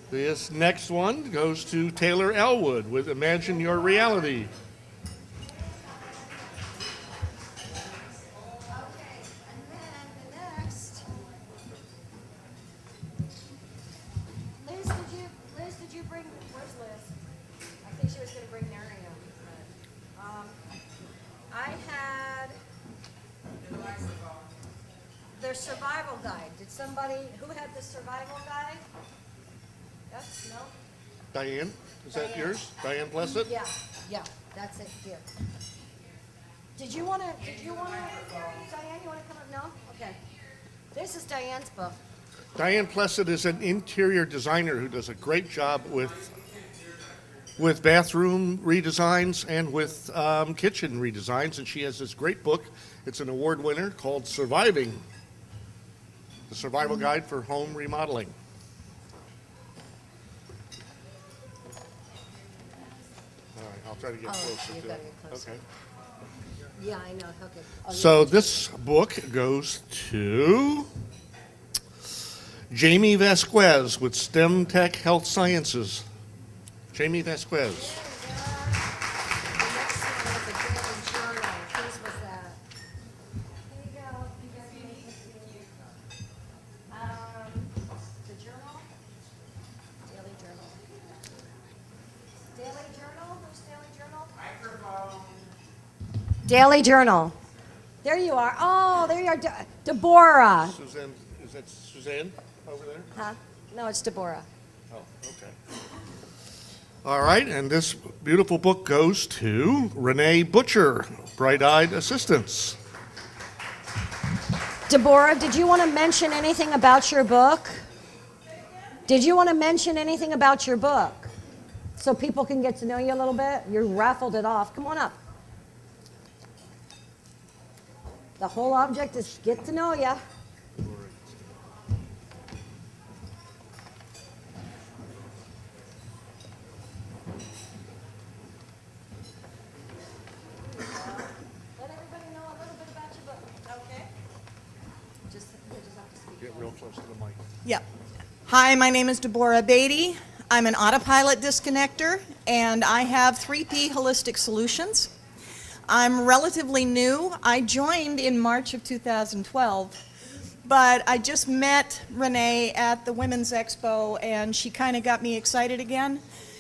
This next one goes to Taylor Elwood with Imagine Your Reality. Okay, and then the next. Liz, did you bring, where's Liz? I think she was gonna bring Miriam. I had their survival guide. Did somebody, who had the survival guide? Yes, no? Diane, is that Diane. yours? Diane Plessett? Yeah, that's it, here. Did you wanna, Diane, you wanna come up? No? Okay. This is Diane's book. Diane Plessett is an interior designer who does a great job with bathroom redesigns and with kitchen redesigns, and she has this great book. It's an award winner called Surviving, the Survival Guide for Home Remodeling. All right, I'll try to get Oh, closer you've to gotta it. get closer. Okay. Yeah, I know, okay. Oh, So this book goes to Jamie Vasquez with STEM Tech Health Sciences. Jamie Vasquez. The next one was a daily journal. Whose was that? Here you go. You guys can make this cute. The journal? Daily journal. Daily journal? Who's daily journal? Microphone. Daily journal. There you are. Oh, there you are. Deborah. Suzanne, is that Suzanne over there? Huh? No, it's Deborah. Oh, okay. All right, and this beautiful book goes to Renee Butcher, Bright Eyed Assistants. Deborah, did you want to mention anything about your book? Did you want to mention anything about your book? So people can get to know you a little bit? You raffled it off. Come on up. The whole object is get to know you. Let everybody know a little bit about your book. Okay. Just have to speak. Get real close to the mic. Yep. Hi, my name is Deborah Beatty. I'm an autopilot disconnector, and I have 3P Holistic Solutions. I'm relatively new. I joined in March of 2012, but I just met Renee at the Women's Expo, and she kind of got me excited again.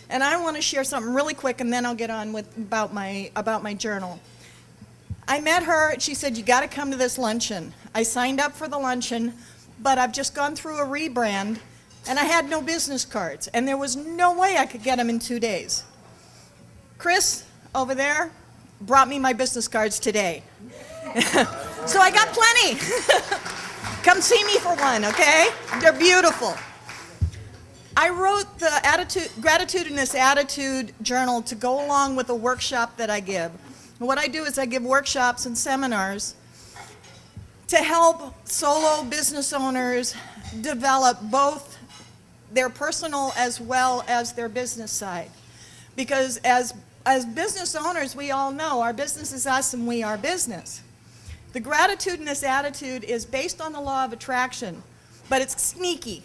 And I want to share something really quick, and then I'll get on with about my journal. I met her, and she said, "You got to come to this luncheon." I signed up for the luncheon, but I've just gone through a rebrand, and I had no business cards, and there was no way I could get them in 2 days. Chris, over there, brought me my business cards today. So I got plenty. Come see me for one, okay? They're beautiful. I wrote the Gratitudinous Attitude Journal to go along with a workshop that I give. And what I do is I give workshops and seminars to help solo business owners develop both their personal as well as their business side. Because as business owners, we all know our business is us and we are business. The Gratitudinous Attitude is based on the law of attraction, but it's sneaky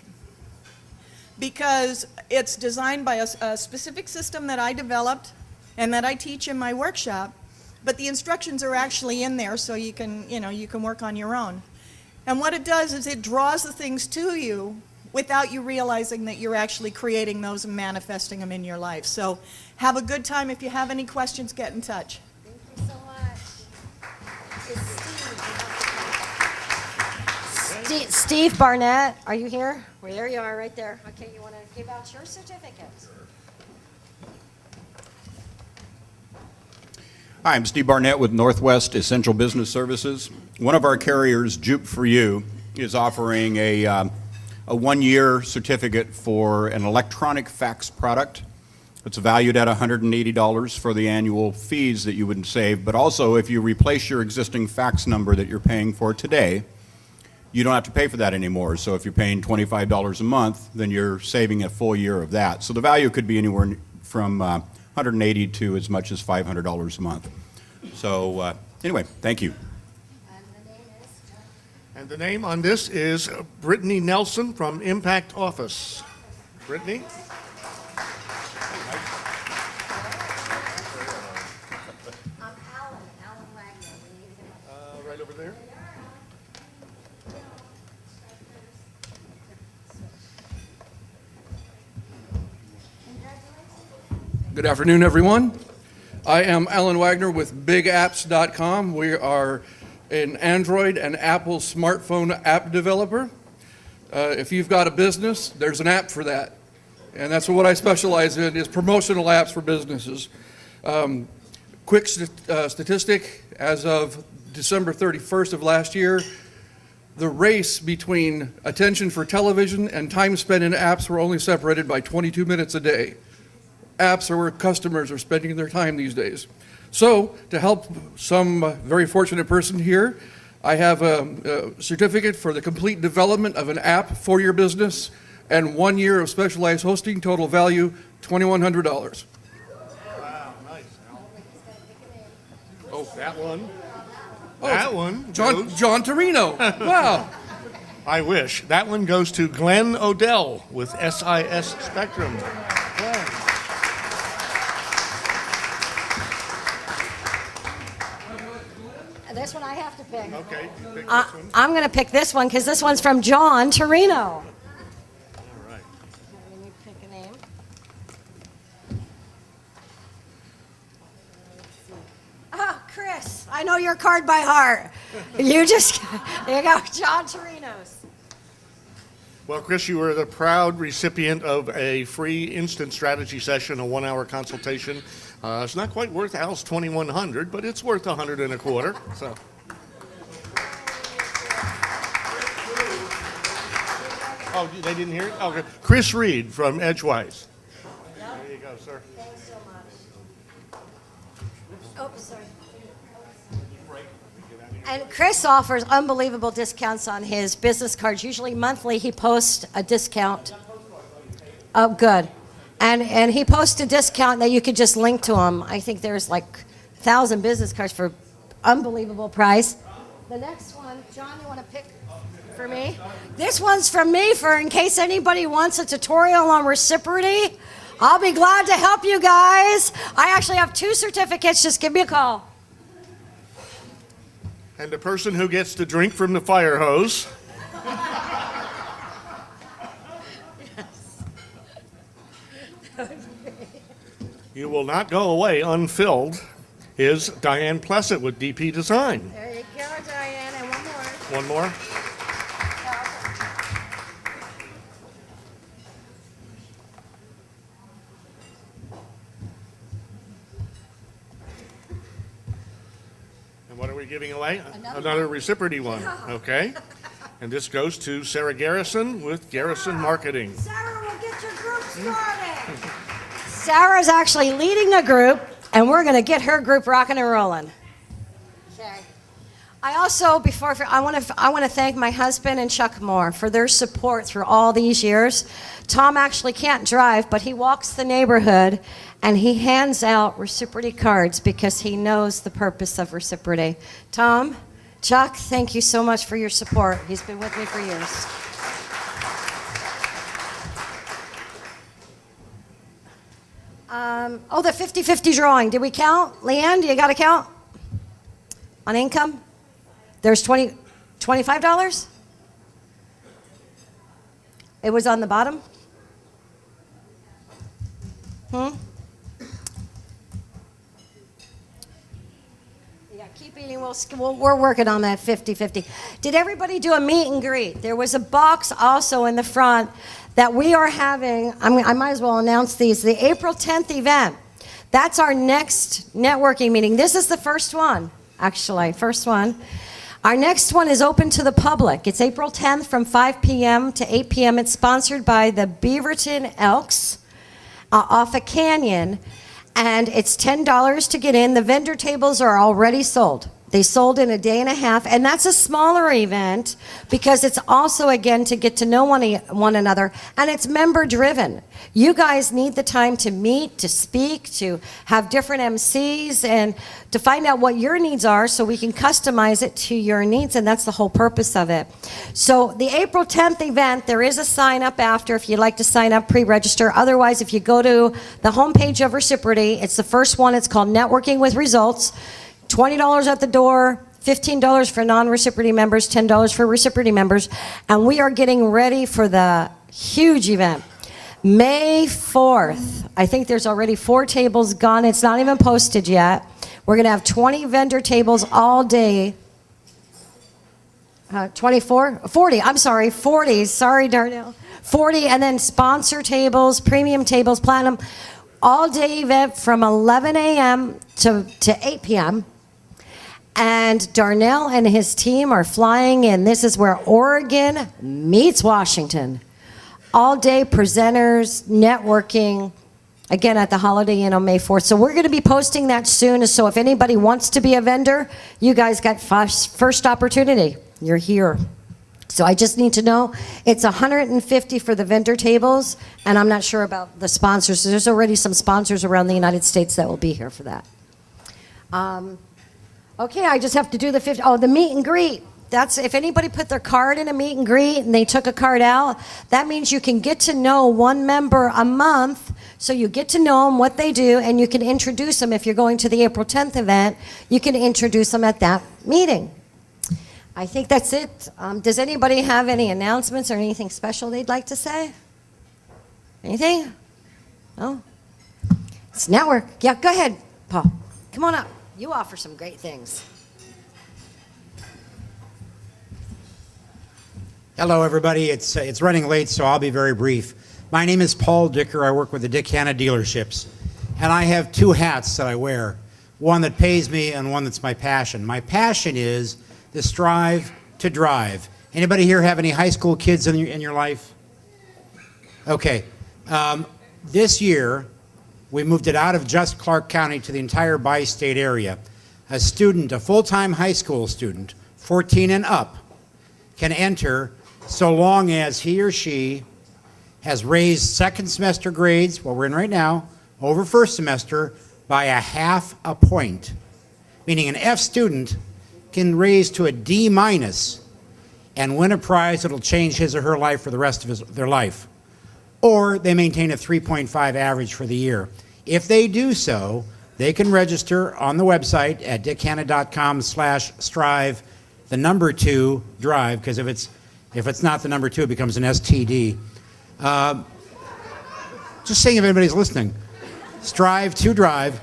because it's designed by a specific system that I developed and that I teach in my workshop, but the instructions are actually in there so you can work on your own. And what it does is it draws the things to you without you realizing that you're actually creating those and manifesting them in your life. So have a good time. If you have any questions, get in touch. Thank you so much. It's Steve Barnett, are you here? Well, there you are, right there. Okay, you want to give out your certificate? Hi, I'm Steve Barnett with Northwest Essential Business Services. One of our carriers, Jupe for You, is offering a one-year certificate for an electronic fax product. It's valued at $180 for the annual fees that you would save, but also if you replace your existing fax number that you're paying for today, you don't have to pay for that anymore. So if you're paying $25 a month, then you're saving a full year of that. So the value could be anywhere from $180 to as much as $500 a month. So anyway, thank you. And the name is? And the name on this is Brittany Nelson from Impact Office. Brittany? I'm Alan Wagner. We need him. Right over there. Good afternoon, everyone. I am Alan Wagner with BigApps.com. We are an Android and Apple smartphone app developer. If you've got a business, there's an app for that. And that's what I specialize in, is promotional apps for businesses. Quick statistic, as of December 31st of last year, the race between attention for television and time spent in apps were only separated by 22 minutes a day. Apps are where customers are spending their time these days. So, to help some very fortunate person here, I have a certificate for the complete development of an app for your business and 1 year of specialized hosting, total value $2,100. Wow, nice. Oh, that one. Oh, That one. John Torino. Wow. I wish. That one goes to Glenn Odell with SIS Spectrum. Glenn. This one I have to pick. Okay, you pick this one. I'm going to pick this one because this one's from John Torino. All right. Let me pick a name. Oh, Chris, I know your card by heart. You just, there you go, John Torino's. Well, Chris, you were the proud recipient of a free instant strategy session, a 1-hour consultation. It's not quite worth Al's $2,100, but it's worth $125. So. Oh, they didn't hear it? Okay. Chris Reed from Edgewise. There you go, sir. Thanks so much. Oops, sorry. And Chris offers unbelievable discounts on his business cards. Usually monthly he posts a discount. Oh, good. And he posts a discount that you could just link to him. I think there's like 1,000 business cards for unbelievable price. The next one, John, you want to pick for me? This one's from me for in case anybody wants a tutorial on Reciproty. I'll be glad to help you guys. I actually have 2 certificates. Just give me a call. And the person who gets to drink from the fire hose. You will not go away unfilled, is Diane Plessett with DP Design. There you go, Diane, and one more. One more. And what are we giving away? Another Reciproty one. Okay. And this goes to Sarah Garrison with Garrison Marketing. Sarah will get your group started. Sarah's actually leading a group, and we're going to get her group rocking and rolling. Okay. I also, I want to thank my husband and Chuck Moore for their support through all these years. Tom actually can't drive, but he walks the neighborhood, and he hands out Reciproty cards because he knows the purpose of Reciproty. Tom, Chuck, thank you so much for your support. He's been with me for years. The 50-50 drawing. Did we count? Leanne, do you got to count? On income? There's $25? It was on the bottom? Yeah, keep eating. We're working on that 50-50. Did everybody do a meet and greet? There was a box also in the front that we are having. I might as well announce these. The April 10th event. That's our next networking meeting. This is the first one, actually, first one. Our next one is open to the public. It's April 10th from 5 p.m. to 8 p.m. It's sponsored by the Beaverton Elks off a canyon, and it's $10 to get in. The vendor tables are already sold. They sold in a day and a half, and that's a smaller event because it's also, again, to get to know one another, and it's member-driven. You guys need the time to meet, to speak, to have different MCs, and to find out what your needs are so we can customize it to your needs, and that's the whole purpose of it. So the April 10th event, there is a sign-up after if you'd like to sign up, pre-register. Otherwise, if you go to the homepage of Reciproty, it's the first one. It's called Networking with Results. $20 at the door, $15 for non-Reciproty members, $10 for Reciproty members, and we are getting ready for the huge event. May 4th, I think there's already 4 tables gone. It's not even posted yet. We're going to have 20 vendor tables all day. 40, I'm sorry, 40, sorry, Darnell. 40, and then sponsor tables, premium tables, platinum, all-day event from 11 a.m. to 8 p.m., and Darnell and his team are flying in. This is where Oregon meets Washington. All day presenters, networking, again at the Holiday Inn on May 4th. So we're going to be posting that soon. So if anybody wants to be a vendor, you guys got first opportunity. You're here. So I just need to know, it's $150 for the vendor tables, and I'm not sure about the sponsors. There's already some sponsors around the United States that will be here for that. Okay, I just have to do the meet and greet. That's if anybody put their card in a meet and greet and they took a card out, that means you can get to know one member a month. So you get to know them, what they do, and you can introduce them. If you're going to the April 10th event, you can introduce them at that meeting. I think that's it. Does anybody have any announcements or anything special they'd like to say? Anything? No? It's network. Yeah, go ahead, Paul. Come on up. You offer some great things. Hello, everybody. It's running late, so I'll be very brief. My name is Paul Dicker. I work with the Dick Hanna dealerships, and I have 2 hats that I wear, one that pays me and one that's my passion. My passion is the strive to drive. Anybody here have any high school kids in your life? Okay. This year, we moved it out of just Clark County to the entire bi-state area. A student, a full-time high school student, 14 and up, can enter so long as he or she has raised second semester grades, what we're in right now, over first semester by a half a point. Meaning an F student can raise to a D minus and win a prize that'll change his or her life for the rest of their life. Or they maintain a 3.5 average for the year. If they do so, they can register on the website at dickhanna.com/strive, the number 2 drive, because if it's not the number 2, it becomes an STD. Just saying if anybody's listening. Strive to drive.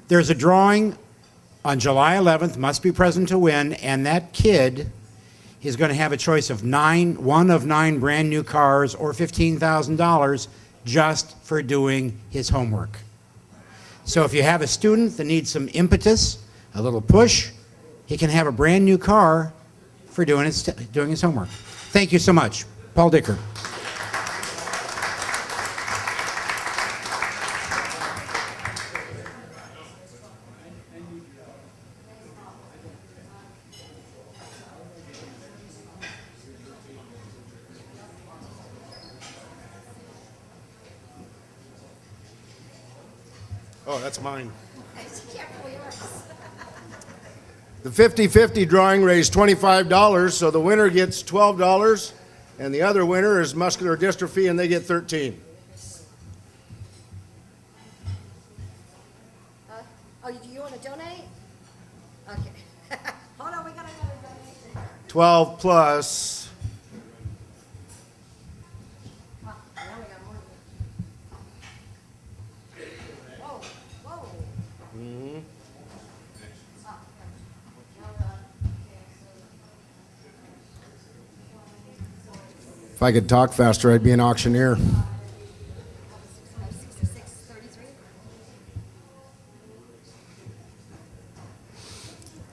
There's a drawing on July 11th, must be present to win, and that kid is going to have a choice of one of 9 brand new cars or $15,000 just for doing his homework. So if you have a student that needs some impetus, a little push, he can have a brand new car for doing his homework. Thank you so much. Paul Dicker. Oh, that's mine. The 50-50 drawing raised $25, so the winner gets $12, and the other winner is muscular dystrophy, and they get $13. Do you want to donate? Okay. Hold on, we got another donation. 12 plus. Now we got more. Whoa, whoa. Mm-hmm. If I could talk faster, I'd be an auctioneer.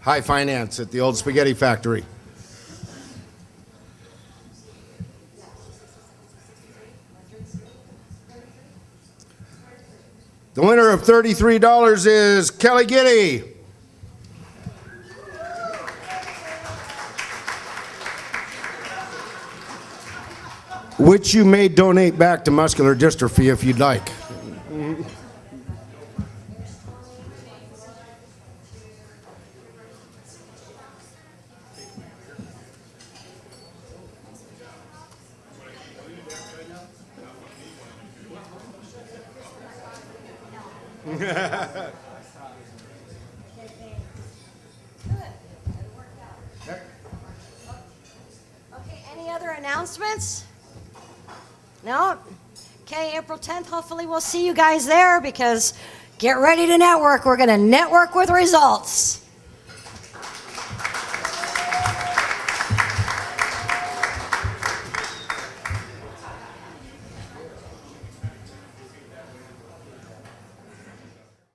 High finance at the old spaghetti factory. The winner of $33 is Kelly Giddy. which you may donate back to muscular dystrophy if you'd like. Okay, any other announcements? No? Okay, April 10th, hopefully we'll see you guys there because get ready to network. We're going to network with results.